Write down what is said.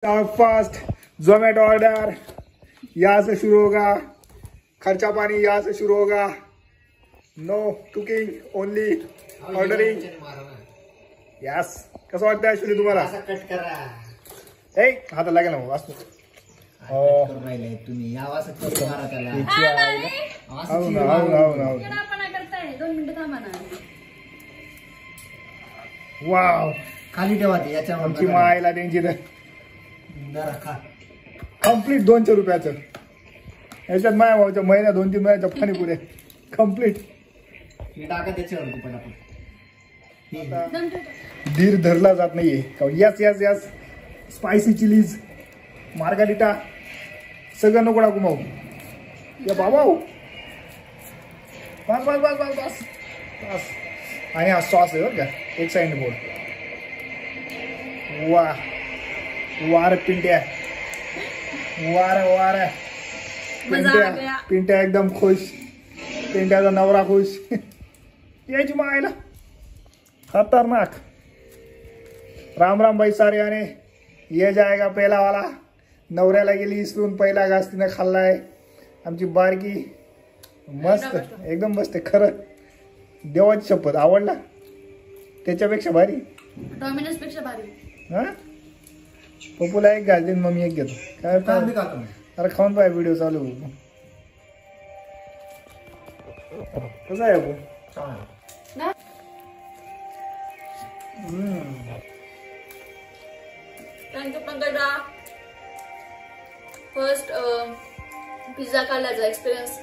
Fast Zomato order यहाँ से शुरू होगा, खर्चा पानी यहाँ से शुरू होगा. No cooking, only ordering. Yes. कसं वाटतं ऍक्च्युली तुम्हाला? कट करा. ए हाता लागेल ना वास्तू. तुम्ही आवाज मारा त्याला. वाव. खाली ठेवा ते याच्यावर. आमची मायला त्यांची कम्प्लीट 200 रुपयाचं. याच्यात माया भाऊच्या महिन्या 2-3 महिन्याच्या पाणीपुऱ्या कम्प्लीट. टाका त्याच्यावर पटापट. धीर धरला जात नाहीये. Yes yes yes. Spicy chillies, margherita सगळं नको टाकू मग. या बाबा बस बस बस बस बस बस. आणि हा सॉस आहे बरं का, एक साइड बोर्ड. वा वार पिंट्या, वार वार पिंट्या. पिंट्या एकदम खुश. पिंट्याचा नवरा खुश. यायची मायला खतरनाक. राम राम भाई सारे आने. ये जाएगा पहिला वाला. नवऱ्याला गेली इसरून पहिला घास तिने खाल्लाय. आमची बारकी मस्त एकदम मस्त. खरं देवाची शपथ. आवडला त्याच्यापेक्षा भारी, डॉमिनोज पेक्षा भारी. हा पप्पूला एक घाल देईन, मम्मी एक घेतो. काय अरे खाऊन पाय, व्हिडिओ चालू. कसं आहे Appu? Thank you Pankaja. First pizza खाल्ल्याचा एक्सपिरियन्स